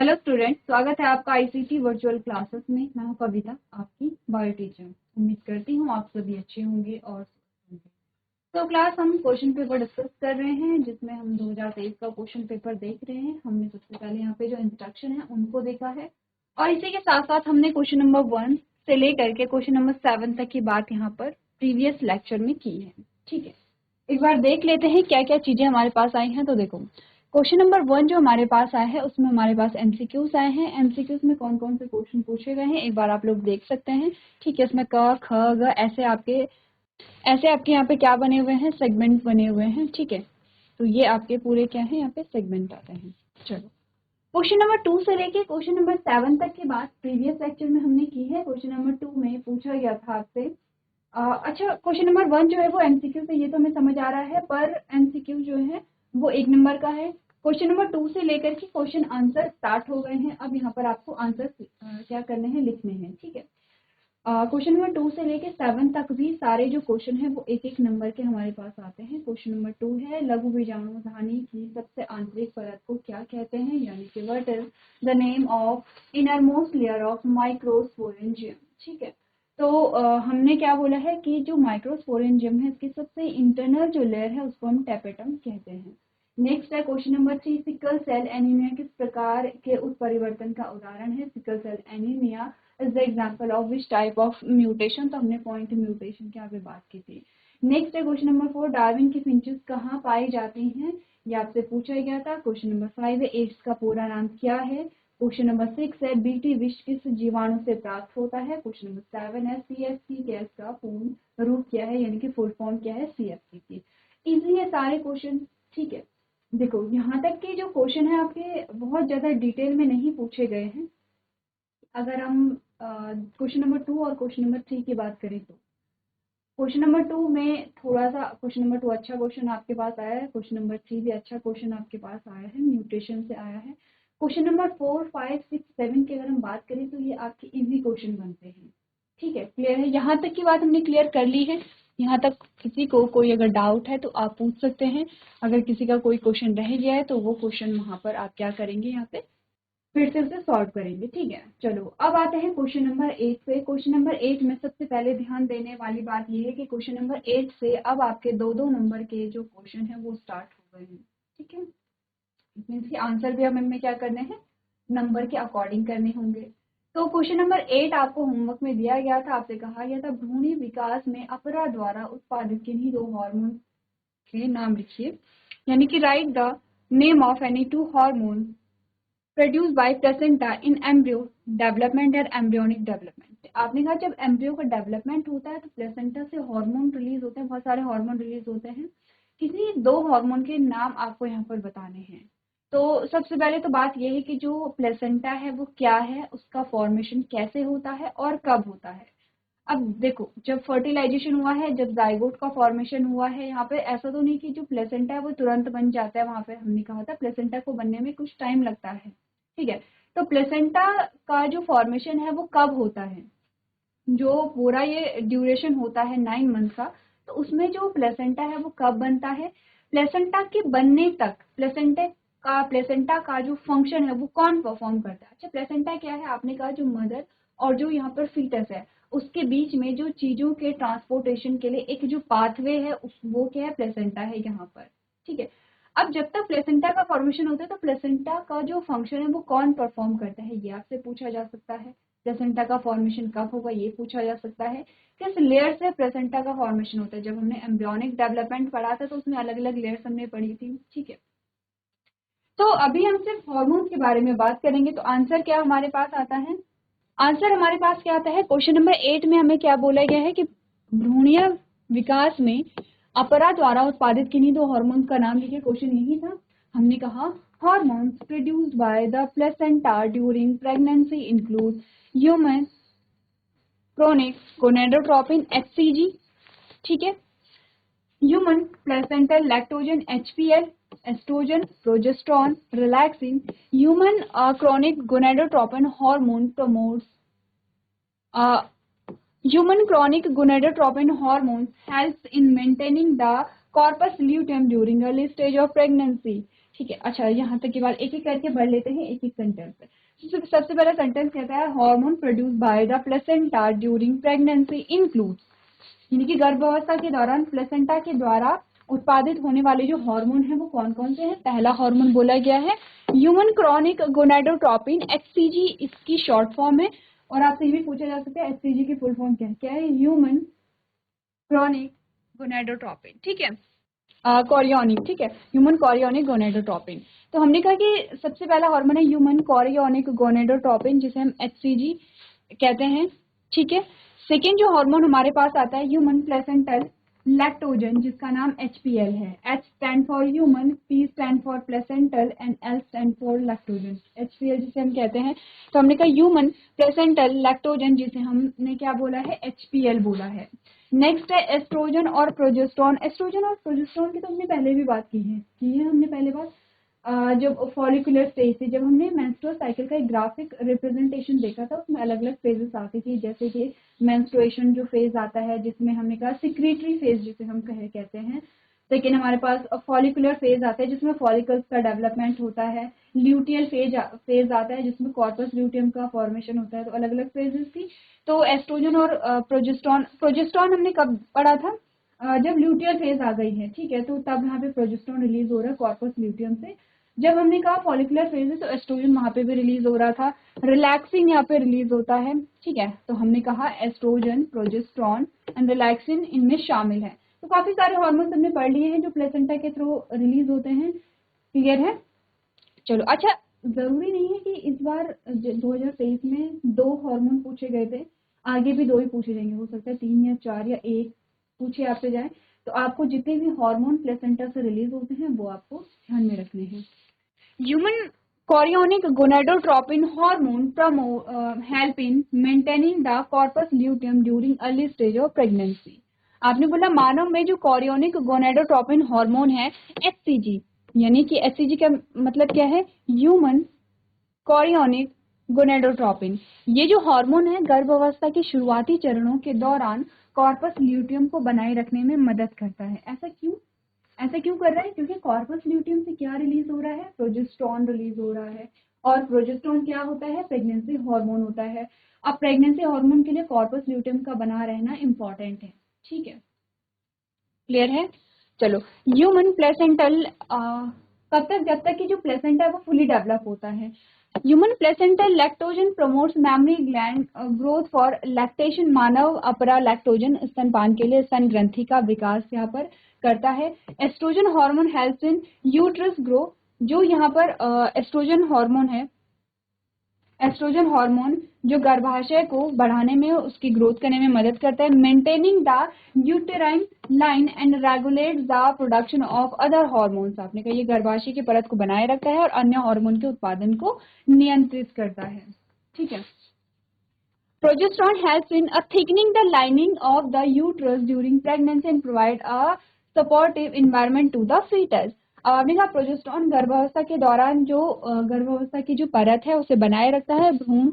Hello student, स्वागत है आपका आईसीटी वर्चुअल क्लासेस में। मैं हूं कविता, आपकी बायो टीचर। उम्मीद करती हूं आप सभी अच्छे होंगे और होंगे। तो क्लास हम क्वेश्चन पेपर डिस्कस कर रहे हैं, जिसमें हम 2023 का क्वेश्चन पेपर देख रहे हैं। हमने सबसे पहले यहाँ पे जो इंस्ट्रक्शन है उनको देखा है, और इसी के साथ साथ हमने क्वेश्चन नंबर 1 से लेकर के क्वेश्चन नंबर 7 तक की बात यहाँ पर प्रीवियस लेक्चर में की है। ठीक है, एक बार देख लेते हैं क्या क्या चीजें हमारे पास आई हैं। तो देखो, क्वेश्चन नंबर 1 जो हमारे पास आया है उसमें हमारे पास एमसीक्यूज आए हैं। एमसीक्यूज में कौन कौन से क्वेश्चन पूछे गए हैं एक बार आप लोग देख सकते हैं। ठीक है, इसमें क ख ग ऐसे आपके यहाँ पे क्या बने हुए हैं, सेगमेंट बने हुए हैं। ठीक है, तो ये आपके पूरे क्या है, यहाँ पे सेगमेंट आते हैं। चलो, क्वेश्चन नंबर 2 से लेके क्वेश्चन नंबर 7 तक की बात प्रीवियस लेक्चर में हमने की है। क्वेश्चन नंबर 2 में पूछा गया था आपसे अच्छा, क्वेश्चन नंबर 1 जो है वो एमसीक्यू से, ये तो हमें समझ आ रहा है, पर एमसीक्यू जो है वो 1 नंबर का है। क्वेश्चन नंबर 2 से लेकर के क्वेश्चन आंसर स्टार्ट हो गए हैं। अब यहाँ पर आपको आंसर क्या करने हैं, लिखने हैं। ठीक है, क्वेश्चन नंबर 2 से लेकर 7 तक भी सारे जो क्वेश्चन है वो 1-1 नंबर के हमारे पास आते हैं। क्वेश्चन नंबर 2 है, लघु बीजाणु धानी की सबसे आंतरिक परत को क्या कहते हैं, यानी कि what is the name of innermost layer of microsporangium. ठीक है, तो हमने क्या बोला है कि जो माइक्रोस्पोरेंजियम है इसकी सबसे इंटरनल जो लेयर है उसको हम टेपेटम कहते हैं। नेक्स्ट है question number 3, sickle cell anaemia किस प्रकार के उत्परिवर्तन का उदाहरण है। Sickle cell anaemia is the example of which type of mutation. तो हमने पॉइंट म्यूटेशन की यहाँ पे बात की थी। नेक्स्ट है क्वेश्चन नंबर 4, डार्विन की फिंचेस कहाँ पाई जाती हैं, ये आपसे पूछा गया था। क्वेश्चन नंबर 5 है, एड्स का पूरा नाम क्या है। क्वेश्चन नंबर 6 है, बीटी विष किस जीवाणु से प्राप्त होता है। क्वेश्चन नंबर 7 है, सीएफसी गैस का पूर्ण रूप क्या है, यानी कि फुल फॉर्म क्या है सीएफसी की। इजी है सारे क्वेश्चन। ठीक है, देखो यहाँ तक के जो क्वेश्चन है आपके बहुत ज्यादा डिटेल में नहीं पूछे गए हैं। अगर हम क्वेश्चन नंबर 2 और क्वेश्चन नंबर 3 की बात करें तो क्वेश्चन नंबर 2 में थोड़ा सा, क्वेश्चन नंबर 2 अच्छा क्वेश्चन आपके पास आया है। क्वेश्चन नंबर 3 भी अच्छा क्वेश्चन आपके पास आया है, म्यूटेशन से आया है। क्वेश्चन नंबर 4, 5, 6, 7 की अगर हम बात करें तो ये आपके इजी क्वेश्चन बनते हैं। ठीक है, क्लियर है, यहाँ तक की बात हमने क्लियर कर ली है। यहाँ तक किसी को कोई अगर डाउट है तो आप पूछ सकते हैं। अगर किसी का कोई क्वेश्चन रह गया है तो वो क्वेश्चन वहां पर आप क्या करेंगे, यहाँ पे फिर से उसे सॉल्व करेंगे। ठीक है, चलो अब आते हैं क्वेश्चन नंबर 8 पे। क्वेश्चन नंबर 8 में सबसे पहले ध्यान देने वाली बात यह है कि क्वेश्चन नंबर 8 से अब आपके 2-2 नंबर के जो क्वेश्चन है वो स्टार्ट हो गए हैं। ठीक है, मीन्स के आंसर भी हमें क्या करने हैं, नंबर के अकॉर्डिंग करने होंगे। तो क्वेश्चन नंबर 8 आपको होमवर्क में दिया गया था। आपसे कहा गया था भ्रूणी विकास में अपरा द्वारा उत्पादित किन्हीं 2 हार्मोन के नाम लिखिए, यानी कि right the name of any 2 hormone produce by placenta in embryo development और एम्ब्रियोनिक डेवलपमेंट। आपने कहा जब एम्ब्रियो का डेवलपमेंट होता है तो प्लेसेंटा से हार्मोन रिलीज होते हैं, बहुत सारे हार्मोन रिलीज होते हैं। किसी 2 हार्मोन के नाम आपको यहाँ पर बताने हैं। तो सबसे पहले तो बात यह है कि जो प्लेसेंटा है वो क्या है, उसका फॉर्मेशन कैसे होता है और कब होता है। अब देखो, जब फर्टिलाइजेशन हुआ है, जब जाइगोट का फॉर्मेशन हुआ है, यहाँ पे ऐसा तो नहीं कि जो प्लेसेंटा है वो तुरंत बन जाता है। वहां पे हमने कहा था प्लेसेंटा को बनने में कुछ टाइम लगता है। ठीक है, तो प्लेसेंटा का जो फॉर्मेशन है वो कब होता है, जो पूरा ये ड्यूरेशन होता है 9 मंथ का, तो उसमें जो प्लेसेंटा है वो कब बनता है। प्लेसेंटा के बनने तक प्लेसेंटा का जो फंक्शन है वो कौन परफॉर्म करता है। अच्छा, प्लेसेंटा क्या है, आपने कहा जो मदर और जो यहाँ पर फीटस है उसके बीच में जो चीजों के ट्रांसपोर्टेशन के लिए एक जो पाथवे है वो क्या है, प्लेसेंटा है यहाँ पर। ठीक है, अब जब तक प्लेसेंटा का फॉर्मेशन होता है तो प्लेसेंटा का जो फंक्शन है वो कौन परफॉर्म करता है, ये आपसे पूछा जा सकता है। प्लेसेंटा का फॉर्मेशन कब होगा ये पूछा जा सकता है। किस लेयर से प्लेसेंटा का फॉर्मेशन होता है, जब हमने एम्ब्रियोनिक डेवलपमेंट पढ़ा था तो उसमें अलग अलग लेयर्स हमने पढ़ी थी। ठीक है, तो अभी हम सिर्फ हार्मोन्स के बारे में बात करेंगे। तो आंसर क्या हमारे पास आता है, आंसर हमारे पास क्या आता है, क्वेश्चन नंबर 8 में हमें क्या बोला गया है कि भ्रूणीय विकास में अपरा द्वारा उत्पादित किन्हीं 2 हार्मोन्स का नाम लिखिए। क्वेश्चन यही था। हमने कहा hormones produced by the placenta during pregnancy include human chronic gonadotropin HCG। ठीक है, human placental lactogen HPL, oestrogen, progesterone, relaxin. Human chronic gonadotropin hormone promotes human chronic gonadotropin hormones helps in maintaining the corpus luteum during early stage of pregnancy. ठीक है, अच्छा यहाँ तक की बात एक एक करके बढ़ लेते हैं एक एक सेंटेंस पे। सबसे पहला सेंटेंस कहता है hormone produce by the placenta during pregnancy includes, यानी कि गर्भावस्था के दौरान प्लेसेंटा के द्वारा उत्पादित होने वाले जो हार्मोन हैं वो कौन कौन से हैं। पहला हार्मोन बोला गया है ह्यूमन क्रॉनिक गोनाडोट्रोपिन, एचसीजी इसकी शॉर्ट फॉर्म है। और आपसे ये भी पूछा जा सकता है एचसीजी की फुल फॉर्म क्या है, क्या है, ह्यूमन क्रॉनिक गोनाडोट्रोपिन, ठीक है, कोरियोनिक, ठीक है, ह्यूमन कोरियोनिक गोनेडोट्रोपिन। तो हमने कहा कि सबसे पहला हार्मोन है ह्यूमन कोरियोनिक गोनेडोट्रोपिन जिसे हम एचसीजी कहते हैं, ठीक है। सेकेंड जो हार्मोन हमारे पास आता है ह्यूमन प्लेसेंटल लैक्टोजन जिसका नाम एचपीएल है। H stand for human, P stand for placental and L stand for lactogen, HPL जिसे हम कहते हैं। तो हमने कहा ह्यूमन प्लेसेंटल लैक्टोजन जिसे हमने क्या बोला है, एचपीएल बोला है। नेक्स्ट है एस्ट्रोजन और प्रोजेस्टेरोन। एस्ट्रोजन और प्रोजेस्टेरोन की तो हमने पहले भी बात की है हमने पहले बात जब फॉलिकुलर स्टेज थी, जब हमने मेंस्ट्रुअल साइकिल का एक ग्राफिक रिप्रेजेंटेशन देखा था, उसमें अलग अलग फेजेस आती थी, जैसे कि मेंस्ट्रुएशन जो फेज आता है जिसमें हमने कहा सिक्रीटरी फेज जिसे हम कहते हैं। लेकिन हमारे पास फॉलिकुलर फेज आता है जिसमें फॉलिकल्स का डेवलपमेंट होता है। ल्यूटियल फेज आता है जिसमें कॉर्पस ल्यूटियम का फॉर्मेशन होता है। तो अलग अलग फेजेस थी। तो एस्ट्रोजन और प्रोजेस्टेरोन हमने कब पढ़ा था, जब ल्यूटियल फेज आ गई है, ठीक है, तो तब यहाँ पे प्रोजेस्टेरोन रिलीज हो रहा है कॉर्पस ल्यूटियम से। जब हमने कहा फॉलिकुलर फेज है तो एस्ट्रोजन वहां पे भी रिलीज हो रहा था, रिलैक्सिन यहाँ पे रिलीज होता है, ठीक है। तो हमने कहा एस्ट्रोजन, प्रोजेस्टेरोन एंड रिलैक्सिन इनमें शामिल है। तो काफी सारे हार्मोन्स हमने पढ़ लिए हैं जो प्लेसेंटा के थ्रू रिलीज होते हैं, क्लियर है। चलो अच्छा, जरूरी नहीं है कि इस बार 2023 में 2 हार्मोन पूछे गए थे, आगे भी 2 ही पूछे जाएंगे, हो सकता है 3 या 4 या 1 पूछे आपसे जाए। तो आपको जितने भी हार्मोन प्लेसेंटा से रिलीज होते हैं वो आपको ध्यान में रखने हैं। Human chorionic gonadotropin hormone help in maintaining the corpus luteum during early stage of pregnancy. आपने बोला मानव में जो कोरियोनिक गोनाडोट्रोपिन हार्मोन है एचसीजी, यानी कि एचसीजी का मतलब क्या है, ह्यूमन कोरियोनिक गोनाडोट्रोपिन। ये जो हार्मोन है गर्भावस्था के शुरुआती चरणों के दौरान कॉर्पस ल्यूटियम को बनाए रखने में मदद करता है। ऐसा क्यों कर रहा है, क्योंकि कॉर्पस ल्यूटियम से क्या रिलीज हो रहा है, प्रोजेस्टेरोन रिलीज हो रहा है। और प्रोजेस्टेरोन क्या होता है, प्रेगनेंसी हार्मोन होता है। अब प्रेगनेंसी हार्मोन के लिए कॉर्पस ल्यूटियम का बना रहना इंपॉर्टेंट है, ठीक है, क्लियर है। चलो ह्यूमन प्लेसेंटल कब तक, जब तक कि जो प्लेसेंटा है वो फुली डेवलप होता है। Human placental lactogen promotes mammary gland growth for lactation, मानव अपरा लैक्टोजन स्तनपान के लिए स्तन ग्रंथि का विकास यहाँ पर करता है। Oestrogen hormone helps in uterus grow, जो यहाँ पर एस्ट्रोजन हार्मोन है, एस्ट्रोजन हार्मोन जो गर्भाशय को बढ़ाने में, उसकी ग्रोथ करने में मदद करता है। Maintaining the uterine line and regulate the production of other hormones. आपने कहा ये गर्भाशय की परत को बनाए रखता है और अन्य हार्मोन के उत्पादन को नियंत्रित करता है, ठीक है। Progesterone helps in thickening the lining of the uterus during pregnancy and provide a supportive environment to the foetus. अब आपने कहा प्रोजेस्टेरोन गर्भावस्था के दौरान जो गर्भावस्था की जो परत है उसे बनाए रखता है, भ्रूण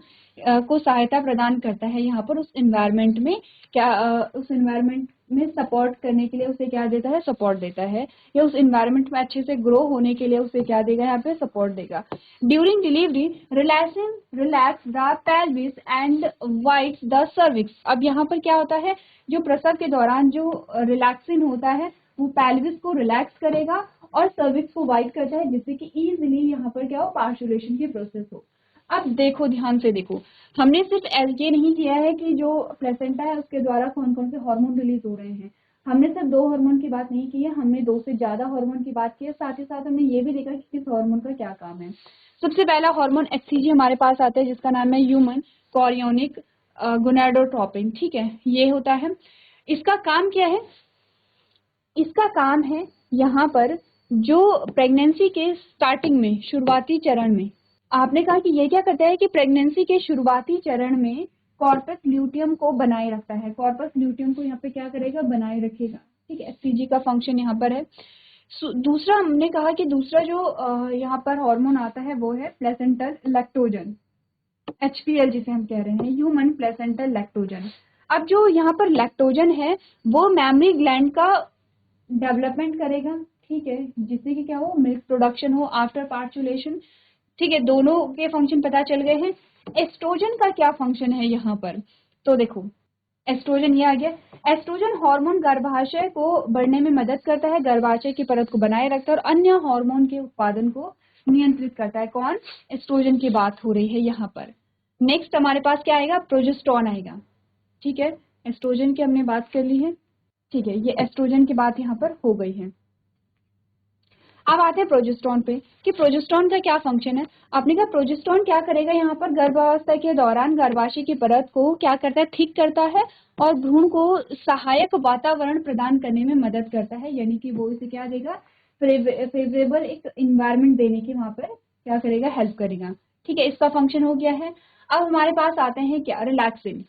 को सहायता प्रदान करता है। यहाँ पर उस एनवायरनमेंट में क्या उस एनवायरनमेंट में सपोर्ट करने के लिए उसे क्या देता है, सपोर्ट देता है, या उस एनवायरनमेंट में अच्छे से ग्रो होने के लिए उसे क्या देगा, यहाँ पे सपोर्ट देगा। During delivery relax the pelvis and widens the cervix. अब यहाँ पर क्या होता है, जो प्रसव के दौरान जो रिलैक्सिन होता है वो पेल्विस को रिलैक्स करेगा और सर्विक्स को वाइट करता है, जिससे कि इजीली यहाँ पर क्या हो, पार्चुरेशन की प्रोसेस हो। अब देखो ध्यान से देखो, हमने सिर्फ ये नहीं किया है कि जो प्लेसेंटा है उसके द्वारा कौन कौन से हार्मोन रिलीज हो रहे हैं, हमने सिर्फ 2 हार्मोन की बात नहीं की है, हमने 2 से ज्यादा हार्मोन की बात की है। साथ ही साथ हमने ये भी देखा कि किस हार्मोन का क्या काम है। सबसे पहला हार्मोन एचसीजी हमारे पास आता है जिसका नाम है ह्यूमन कोरियोनिक गोनाडोट्रोपिन, ठीक है, ये होता है। इसका काम क्या है, इसका काम है यहाँ पर जो प्रेगनेंसी के स्टार्टिंग में, शुरुआती चरण में, आपने कहा कि ये क्या करता है कि प्रेगनेंसी के शुरुआती चरण में कॉर्पस ल्यूटियम को बनाए रखता है। कॉर्पस ल्यूटियम को यहाँ पे क्या करेगा, बनाए रखेगा, ठीक है, एचसीजी का फंक्शन यहाँ पर है। दूसरा हमने कहा कि दूसरा जो यहाँ पर हार्मोन आता है वो है प्लेसेंटल लैक्टोजन, एचपीएल जिसे हम कह रहे हैं, ह्यूमन प्लेसेंटल लैक्टोजन। अब जो यहाँ पर लैक्टोजन है वो मेमरी ग्लैंड का डेवलपमेंट करेगा, ठीक है, जिससे कि क्या हो, मिल्क प्रोडक्शन हो आफ्टर पार्चुलेशन। ठीक है, दोनों के फंक्शन पता चल गए हैं। एस्ट्रोजन का क्या फंक्शन है यहाँ पर, तो देखो एस्ट्रोजन ये आ गया। एस्ट्रोजन हार्मोन गर्भाशय को बढ़ने में मदद करता है, गर्भाशय की परत को बनाए रखता है और अन्य हार्मोन के उत्पादन को नियंत्रित करता है। कौन, एस्ट्रोजन की बात हो रही है यहाँ पर। नेक्स्ट हमारे पास क्या आएगा, प्रोजेस्टेरॉन आएगा। ठीक है, एस्ट्रोजन की हमने बात कर ली है। ठीक है, ये एस्ट्रोजन की बात यहाँ पर हो गई है। अब आते हैं प्रोजेस्टेरॉन पे कि प्रोजेस्टेरॉन का क्या फंक्शन है। आपने कहा प्रोजेस्टेरॉन क्या करेगा यहाँ पर, गर्भावस्था के दौरान गर्भाशय की परत को क्या करता है, थिक करता है और भ्रूण को सहायक वातावरण प्रदान करने में मदद करता है, यानी कि वो इसे क्या देगा, फेवरेबल एक इन्वायरमेंट देने की वहां पर क्या करेगा, हेल्प करेगा। ठीक है, इसका फंक्शन हो गया है। अब हमारे पास आते हैं क्या, रिलैक्सिन।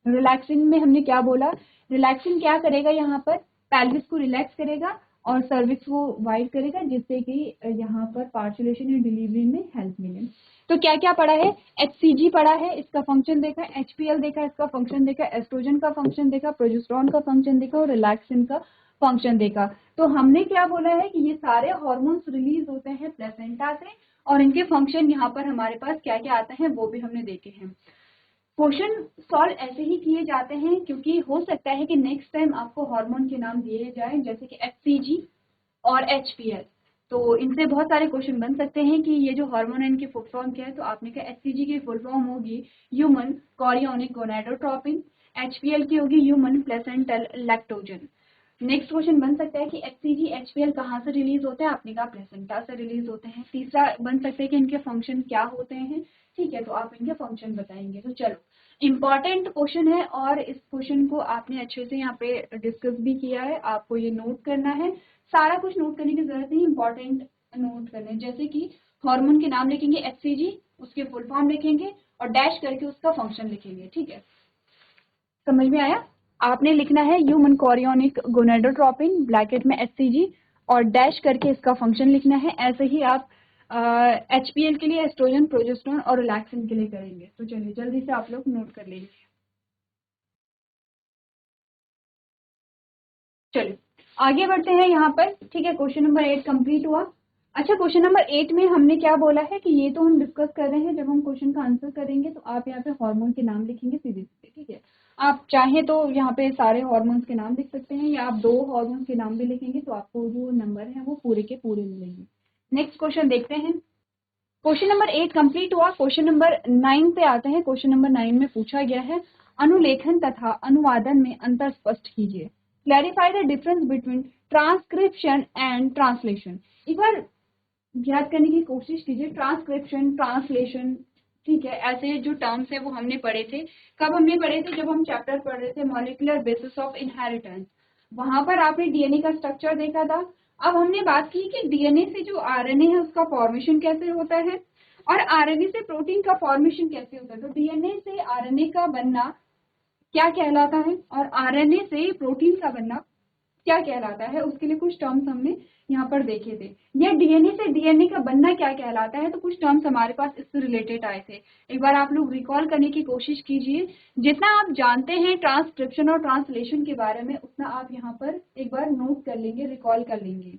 रिलैक्सिन में हमने क्या बोला, रिलैक्सिन क्या करेगा यहाँ पर, पेल्विस को रिलैक्स करेगा और सर्विक्स को वाइड करेगा, जिससे कि यहाँ पर पार्चुलेशन या डिलीवरी में हेल्प मिले। तो क्या क्या पढ़ा है, HCG पढ़ा है, इसका फंक्शन देखा, HPL देखा, इसका फंक्शन देखा, एस्ट्रोजन का फंक्शन देखा, प्रोजेस्टेरॉन का फंक्शन देखा और रिलैक्सिन का फंक्शन देखा। तो हमने क्या बोला है कि ये सारे हार्मोन्स रिलीज होते हैं प्लेसेंटा से और इनके फंक्शन यहाँ पर हमारे पास क्या क्या आते हैं वो भी हमने देखे हैं। क्वेश्चन सॉल्व ऐसे ही किए जाते हैं क्योंकि हो सकता है कि नेक्स्ट टाइम आपको हार्मोन के नाम दिए जाएं, जैसे कि HCG और HPL। तो इनसे बहुत सारे क्वेश्चन बन सकते हैं कि ये जो हार्मोन है इनकी फुल फॉर्म क्या है। तो आपने कहा HCG की फुल फॉर्म होगी ह्यूमन कोरियोनिक गोनाडोट्रोपिन, HPL की होगी human placental lactogen. Next question बन सकता है कि HCG HPL कहाँ से रिलीज होते हैं, आपने कहा प्लेसेंटा से रिलीज होते हैं। तीसरा बन सकता है कि इनके फंक्शन क्या होते हैं। ठीक है, तो आप इनके फंक्शन बताएंगे। तो चलो, इम्पॉर्टेंट क्वेश्चन है और इस क्वेश्चन को आपने अच्छे से यहाँ पे डिस्कस भी किया है, आपको ये नोट करना है। सारा कुछ नोट करने की जरूरत नहीं, इंपॉर्टेंट नोट करने, जैसे कि हार्मोन के नाम लिखेंगे HCG, उसके फुल फॉर्म लिखेंगे और डैश करके उसका फंक्शन लिखेंगे। ठीक है, समझ में आया। आपने लिखना है ह्यूमन कोरियोनिक गोनाडोट्रोपिन ब्रैकेट में HCG और डैश करके इसका फंक्शन लिखना है। ऐसे ही आप HPL के लिए एस्ट्रोजन, प्रोजेस्टेरॉन और रिलैक्सिन के लिए करेंगे। तो चलिए जल्दी से आप लोग नोट कर लेंगे। चलिए आगे बढ़ते हैं यहाँ पर। ठीक है, क्वेश्चन नंबर 8 कंप्लीट हुआ। अच्छा, क्वेश्चन नंबर 8 में हमने क्या बोला है कि ये तो हम डिस्कस कर रहे हैं, जब हम क्वेश्चन का आंसर करेंगे तो आप यहाँ पे हार्मोन के नाम लिखेंगे सीधे सीधे। ठीक है, आप चाहें तो यहाँ पे सारे हार्मोन्स के नाम लिख सकते हैं या आप 2 हार्मोन्स के नाम भी लिखेंगे तो आपको जो नंबर है वो पूरे के पूरे मिलेंगे। नेक्स्ट क्वेश्चन देखते हैं। क्वेश्चन नंबर 8 कंप्लीट हुआ। क्वेश्चन नंबर 9 पे आते हैं। क्वेश्चन नंबर 9 में पूछा गया है अनुलेखन तथा अनुवादन में अंतर स्पष्ट कीजिए। Clarify the difference between transcription and translation. एक बार याद करने की कोशिश कीजिए, ट्रांसक्रिप्शन, ट्रांसलेशन। ठीक है, ऐसे जो टर्म्स है वो हमने पढ़े थे। कब हमने पढ़े थे, जब हम चैप्टर पढ़ रहे थे मॉलिक्यूलर बेसिस ऑफ इनहेरिटेंस। वहां पर आपने डीएनए का स्ट्रक्चर देखा था। अब हमने बात की कि डीएनए से जो आरएनए है उसका फॉर्मेशन कैसे होता है और आरएनए से प्रोटीन का फॉर्मेशन कैसे होता है। तो डीएनए से आरएनए का बनना क्या कहलाता है और आरएनए से प्रोटीन का बनना क्या कहलाता है, उसके लिए कुछ टर्म्स हमने यहाँ पर देखे थे। या डीएनए से डीएनए का बनना क्या कहलाता है, तो कुछ टर्म्स हमारे पास इससे रिलेटेड आए थे। एक बार आप लोग रिकॉल करने की कोशिश कीजिए। जितना आप जानते हैं ट्रांसक्रिप्शन और ट्रांसलेशन के बारे में उतना आप यहाँ पर एक बार नोट कर लेंगे, रिकॉल कर लेंगे।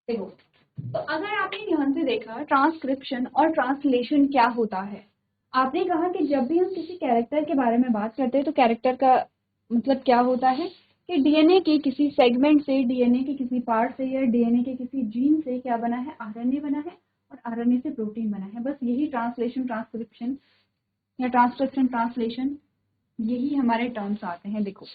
देखो, तो अगर आपने ध्यान से देखा ट्रांसक्रिप्शन और ट्रांसलेशन क्या होता है, आपने कहा कि जब भी हम किसी कैरेक्टर के बारे में बात करते हैं तो कैरेक्टर का मतलब क्या होता है कि डीएनए के किसी सेगमेंट से, डीएनए के किसी पार्ट से या डीएनए के किसी जीन से क्या बना है, आरएनए बना है और आरएनए से प्रोटीन बना है। बस यही ट्रांसलेशन, ट्रांसक्रिप्शन या ट्रांसक्रिप्शन, ट्रांसलेशन, यही हमारे टर्म्स आते हैं। देखो,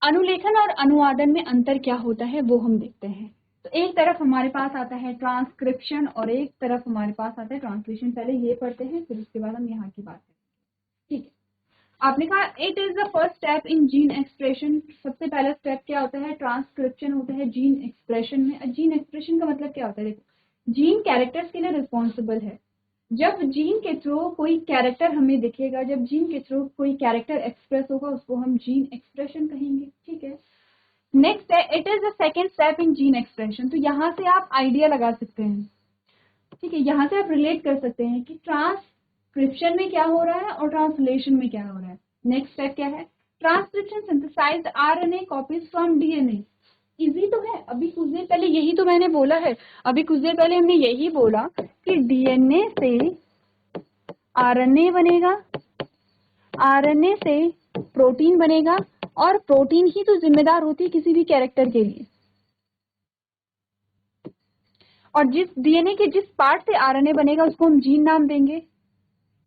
अनुलेखन और अनुवादन में अंतर क्या होता है वो हम देखते हैं। तो एक तरफ हमारे पास आता है ट्रांसक्रिप्शन और एक तरफ हमारे पास आता है ट्रांसलेशन। पहले ये पढ़ते हैं फिर उसके बाद हम यहाँ की बात करेंगे। ठीक है, आपने कहा it is the first step in gene expression. सबसे पहला स्टेप क्या होता है, ट्रांसक्रिप्शन होता है जीन एक्सप्रेशन में। जीन एक्सप्रेशन का मतलब क्या होता है, देखो जीन कैरेक्टर्स के लिए रिस्पॉन्सिबल है। जब जीन के थ्रू कोई कैरेक्टर हमें दिखेगा, जब जीन के थ्रू कोई कैरेक्टर एक्सप्रेस होगा उसको हम जीन एक्सप्रेशन कहेंगे। ठीक है, नेक्स्ट है it is the second step in gene expression. तो यहाँ से आप आइडिया लगा सकते हैं। ठीक है, यहाँ से आप रिलेट कर सकते हैं कि ट्रांसक्रिप्शन में क्या हो रहा है और ट्रांसलेशन में क्या हो रहा है। नेक्स्ट स्टेप क्या है, transcription synthesised RNA copies from DNA. Easy तो है, अभी कुछ देर पहले यही तो मैंने बोला है, अभी कुछ देर पहले हमने यही बोला कि डीएनए से आरएनए बनेगा, आरएनए से प्रोटीन बनेगा, और प्रोटीन ही तो जिम्मेदार होती है किसी भी कैरेक्टर के लिए। और जिस डीएनए के जिस पार्ट से आरएनए बनेगा उसको हम जीन नाम देंगे।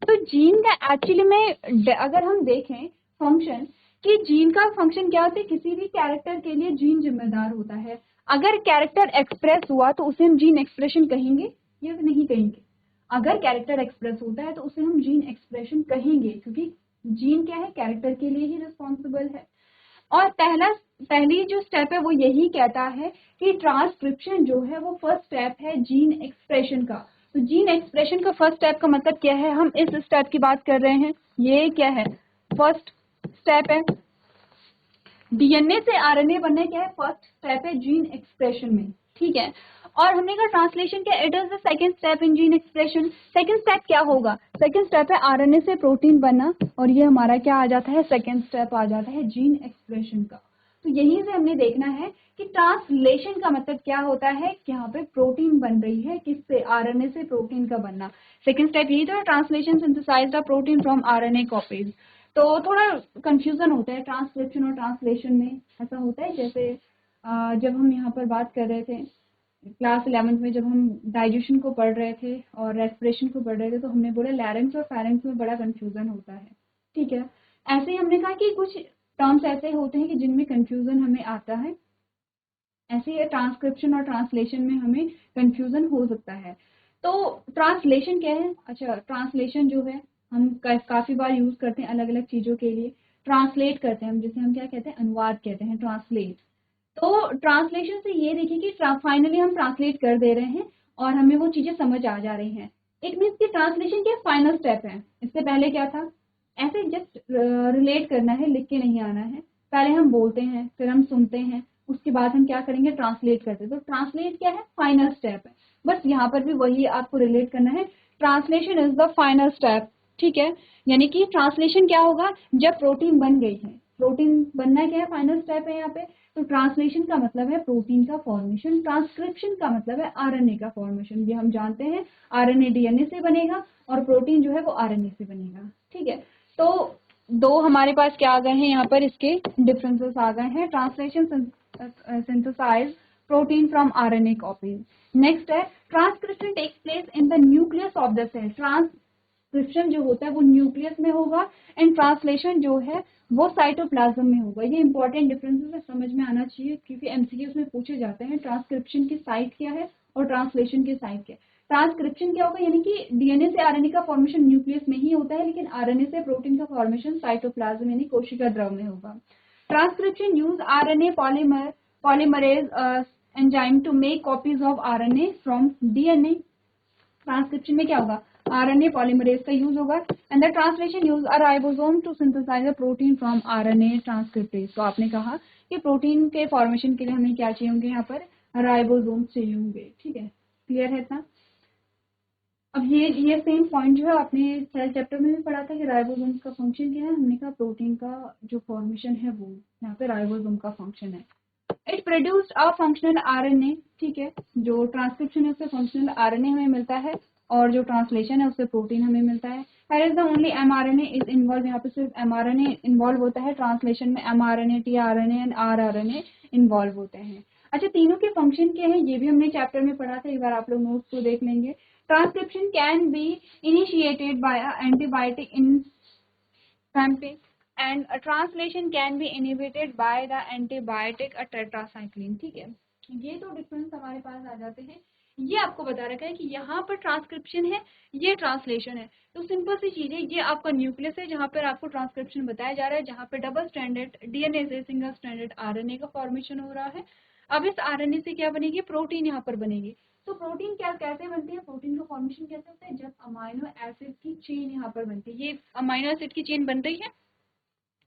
तो जीन का एक्चुअली में अगर हम देखें फंक्शन, कि जीन का फंक्शन क्या होता है, किसी भी कैरेक्टर के लिए जीन जिम्मेदार होता है। अगर कैरेक्टर एक्सप्रेस हुआ तो उसे हम जीन एक्सप्रेशन कहेंगे या नहीं कहेंगे? अगर कैरेक्टर एक्सप्रेस होता है तो उसे हम जीन एक्सप्रेशन कहेंगे, क्योंकि जीन क्या है, कैरेक्टर के लिए ही रिस्पॉन्सिबल है। और पहली जो स्टेप है वो यही कहता है कि ट्रांसक्रिप्शन जो है वो फर्स्ट स्टेप है जीन एक्सप्रेशन का। तो जीन एक्सप्रेशन का फर्स्ट स्टेप का मतलब क्या है, हम इस स्टेप की बात कर रहे हैं। ये क्या है, फर्स्ट स्टेप है। डीएनए से आरएनए बनना क्या है, फर्स्ट स्टेप है जीन एक्सप्रेशन में, ठीक है। और हमने कहा ट्रांसलेशन क्या, it is the second step in gene expression. Second step क्या होगा, सेकंड स्टेप है आरएनए से प्रोटीन बनना, और ये हमारा क्या आ जाता है, सेकंड स्टेप आ जाता है जीन एक्सप्रेशन का। तो यहीं से हमने देखना है कि ट्रांसलेशन का मतलब क्या होता है, कि यहाँ पे प्रोटीन बन रही है, किससे, आरएनए से प्रोटीन का बनना। सेकंड स्टेप यही था, translation synthesised the protein from RNA copies. तो थोड़ा कंफ्यूजन होता है ट्रांसक्रिप्शन और ट्रांसलेशन में। ऐसा होता है जैसे जब हम यहाँ पर बात कर रहे थे क्लास 11th में, जब हम डाइजेशन को पढ़ रहे थे और रेस्पिरेशन को पढ़ रहे थे, तो हमने बोला लैरिंक्स और फेरिंक्स में बड़ा कंफ्यूजन होता है, ठीक है। ऐसे ही हमने कहा कि कुछ टर्म्स ऐसे होते हैं कि जिनमें कंफ्यूजन हमें आता है, ऐसे ही ट्रांसक्रिप्शन और ट्रांसलेशन में हमें कंफ्यूजन हो सकता है। तो ट्रांसलेशन क्या है, अच्छा ट्रांसलेशन जो है हम काफी बार यूज करते हैं अलग अलग चीजों के लिए। ट्रांसलेट करते हैं हम, जिसे हम क्या कहते हैं, अनुवाद कहते हैं, ट्रांसलेट। तो ट्रांसलेशन से ये देखिए कि फाइनली हम ट्रांसलेट कर दे रहे हैं और हमें वो चीजें समझ आ जा रही हैं। इट मीन्स कि ट्रांसलेशन के फाइनल स्टेप है। इससे पहले क्या था, ऐसे जस्ट रिलेट करना है, लिख के नहीं आना है। पहले हम बोलते हैं, फिर हम सुनते हैं, उसके बाद हम क्या करेंगे, ट्रांसलेट करते हैं। तो ट्रांसलेट क्या है, फाइनल स्टेप है। बस यहाँ पर भी वही आपको रिलेट करना है, translation is the final step, ठीक है। यानी कि ट्रांसलेशन क्या होगा, जब प्रोटीन बन गई है, प्रोटीन बनना क्या है, फाइनल स्टेप है यहाँ पे। तो ट्रांसलेशन का मतलब है प्रोटीन का फॉर्मेशन, ट्रांसक्रिप्शन का मतलब है आरएनए का फॉर्मेशन। ये हम जानते हैं, आरएनए डीएनए से बनेगा और प्रोटीन जो है वो आरएनए से बनेगा, ठीक है। तो दो हमारे पास क्या आ गए हैं यहाँ पर, इसके डिफरेंसेस आ गए हैं। Translation synthesize protein from RNA copies. Next है transcription takes place in the nucleus of the cell. Transcription जो होता है वो न्यूक्लियस में होगा, एंड ट्रांसलेशन जो है वो साइटोप्लाज्म में होगा। ये इंपॉर्टेंट डिफरेंसेस है, समझ में आना चाहिए, क्योंकि एमसीक्यूज में पूछे जाते हैं ट्रांसक्रिप्शन की साइट क्या है और ट्रांसलेशन की साइट क्या है। ट्रांसक्रिप्शन क्या होगा, यानी कि डीएनए से आरएनए का फॉर्मेशन न्यूक्लियस में ही होता है, लेकिन आरएनए से प्रोटीन का फॉर्मेशन साइटोप्लाज्म यानी कोशिका द्रव में होगा। Transcription use RNA polymerase enzyme to make copies of RNA from DNA. Transcription में क्या होगा, आरएनए पॉलीमरेज का यूज होगा, and the translation use a ribosome to synthesise a protein from RNA transcriptase. तो आपने कहा कि प्रोटीन के फॉर्मेशन के लिए हमें क्या चाहिए होंगे, यहाँ पर राइबोसोम चाहिए होंगे, ठीक है। क्लियर है इतना? अब ये सेम पॉइंट जो है आपने सेल चैप्टर में भी पढ़ा था कि राइबोसोम का फंक्शन क्या है। हमने कहा प्रोटीन का जो फॉर्मेशन है वो यहाँ पे राइबोसोम का फंक्शन है। It produced a functional RNA, ठीक है। जो ट्रांसक्रिप्शन है उससे फंक्शनल आरएनए हमें मिलता है, और जो ट्रांसलेशन है उससे प्रोटीन हमें मिलता है। Here is the only mRNA is involve. यहाँ पे सिर्फ एमआरएनए इन्वॉल्व होता है, ट्रांसलेशन में mRNA, tRNA and rRNA involve होते हैं। अच्छा, तीनों के फंक्शन क्या है ये भी हमने चैप्टर में पढ़ा था, एक बार आप लोग नोट्स को देख लेंगे। Transcription can be initiated by antibiotic in ramping, and a translation can be inhibited by the antibiotic a tetracycline, ठीक है। ये तो डिफरेंस हमारे पास आ जाते हैं। ये आपको बता रखा है कि यहाँ पर ट्रांसक्रिप्शन है, ये ट्रांसलेशन है। तो सिंपल सी चीज है, ये आपका न्यूक्लियस है जहाँ पर आपको ट्रांसक्रिप्शन बताया जा रहा है, जहाँ पर डबल स्ट्रैंडेड डीएनए से सिंगल स्ट्रैंडेड आरएनए का फॉर्मेशन हो रहा है। अब इस आरएनए से क्या बनेगी, प्रोटीन यहाँ पर बनेगी। तो प्रोटीन क्या कैसे बनती है, प्रोटीन का फॉर्मेशन कैसे होता है, जब अमाइनो एसिड की चेन यहाँ पर बनती है। ये अमाइनो एसिड की चेन बन रही है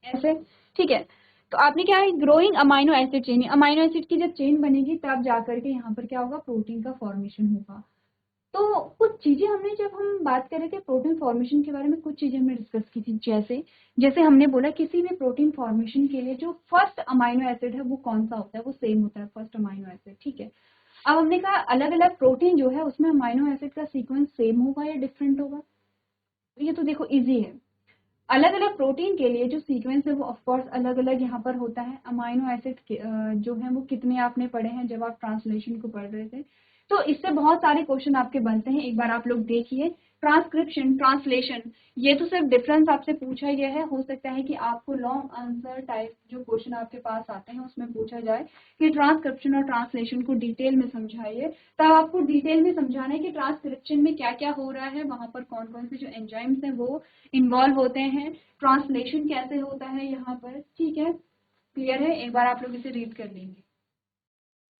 ऐसे, ठीक है। तो आपने क्या है, growing amino acid chain, amino acid की जब चेन बनेगी तब जाकर के यहाँ पर क्या होगा, प्रोटीन का फॉर्मेशन होगा। तो कुछ चीजें हमने, जब हम बात कर रहे थे प्रोटीन फॉर्मेशन के बारे में, कुछ चीजें हमने डिस्कस की थी, जैसे जैसे हमने बोला किसी भी प्रोटीन फॉर्मेशन के लिए जो फर्स्ट अमाइनो एसिड है वो कौन सा होता है, वो सेम होता है फर्स्ट अमाइनो एसिड, ठीक है। अब हमने कहा अलग अलग प्रोटीन जो है उसमें अमाइनो एसिड का सीक्वेंस सेम होगा या डिफरेंट होगा। तो ये तो देखो इजी है, अलग अलग प्रोटीन के लिए जो सीक्वेंस है वो ऑफ कोर्स अलग अलग यहाँ पर होता है। अमाइनो एसिड जो है वो कितने आपने पढ़े हैं जब आप ट्रांसलेशन को पढ़ रहे थे, तो इससे बहुत सारे क्वेश्चन आपके बनते हैं। एक बार आप लोग देखिए, ट्रांसक्रिप्शन, ट्रांसलेशन, ये तो सिर्फ डिफरेंस आपसे पूछा गया है। हो सकता है कि आपको लॉन्ग आंसर टाइप जो क्वेश्चन आपके पास आते हैं उसमें पूछा जाए कि ट्रांसक्रिप्शन और ट्रांसलेशन को डिटेल में समझाइए, तब आपको डिटेल में समझाना है कि ट्रांसक्रिप्शन में क्या क्या हो रहा है, वहां पर कौन कौन से जो एंजाइम्स हैं वो इन्वॉल्व होते हैं, ट्रांसलेशन कैसे होता है यहाँ पर, ठीक है। क्लियर है? एक बार आप लोग इसे रीड कर लेंगे।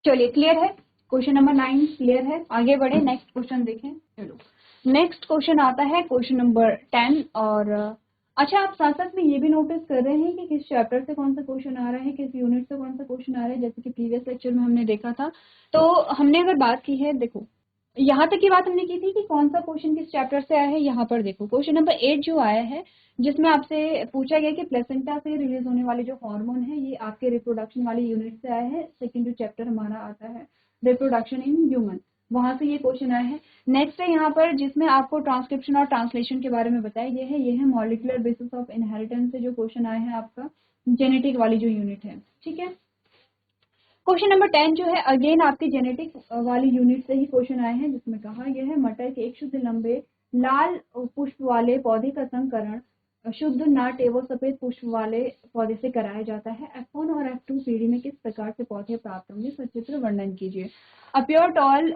चलिए क्लियर है, क्वेश्चन नंबर 9 क्लियर है। आगे बढ़े, नेक्स्ट क्वेश्चन देखें। चलो नेक्स्ट क्वेश्चन आता है क्वेश्चन नंबर 10। और अच्छा, आप साथ साथ में ये भी नोटिस कर रहे हैं कि किस चैप्टर से कौन सा क्वेश्चन आ रहा है, किस यूनिट से कौन सा क्वेश्चन आ रहा है, जैसे कि प्रीवियस लेक्चर में हमने देखा था। तो हमने अगर बात की है, देखो यहाँ तक की बात हमने की थी कि कौन सा क्वेश्चन किस चैप्टर से आया है। यहाँ पर देखो क्वेश्चन नंबर 8 जो आया है, जिसमें आपसे पूछा गया कि प्लेसेंटा से रिलीज होने वाले जो हार्मोन है ये आपके रिप्रोडक्शन वाले यूनिट से आया है। सेकंड जो चैप्टर हमारा आता है रिप्रोडक्शन इन ह्यूमन, वहां से ये क्वेश्चन आया है। नेक्स्ट है यहाँ पर जिसमें आपको ट्रांसक्रिप्शन और ट्रांसलेशन के बारे में बताया गया है, ये है मॉलिक्यूलर बेसिस ऑफ इनहेरिटेंस से जो क्वेश्चन आया है आपका जेनेटिक वाली जो यूनिट है, ठीक है। क्वेश्चन नंबर 10 जो है अगेन आपके जेनेटिक वाली यूनिट से ही क्वेश्चन आए हैं, जिसमें कहा गया है मटर के एक शुद्ध लंबे लाल पुष्प वाले पौधे का संकरण शुद्ध नाट एवं सफेद पुष्प वाले पौधे से कराया जाता है। F1 और F2 पीढ़ी में किस प्रकार से पौधे प्राप्त होंगे, सचित्र वर्णन कीजिए। A pure tall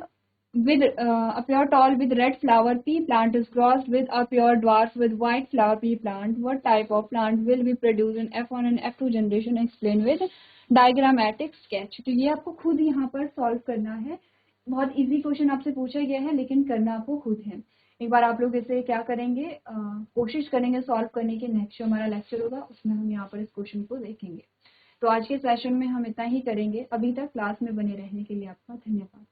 with red flower pea plant is crossed with a pure dwarf with white flower pea plant. What type of plant will be produced in F1 and F2 generation? Explain with diagrammatic sketch. तो ये आपको खुद यहाँ पर solve करना है। बहुत easy question आपसे पूछा गया है, लेकिन करना आपको खुद है। एक बार आप लोग इसे क्या करेंगे, कोशिश करेंगे सॉल्व करने की। नेक्स्ट जो हमारा लेक्चर होगा उसमें हम यहाँ पर इस क्वेश्चन को देखेंगे। तो आज के सेशन में हम इतना ही करेंगे। अभी तक क्लास में बने रहने के लिए आपका धन्यवाद।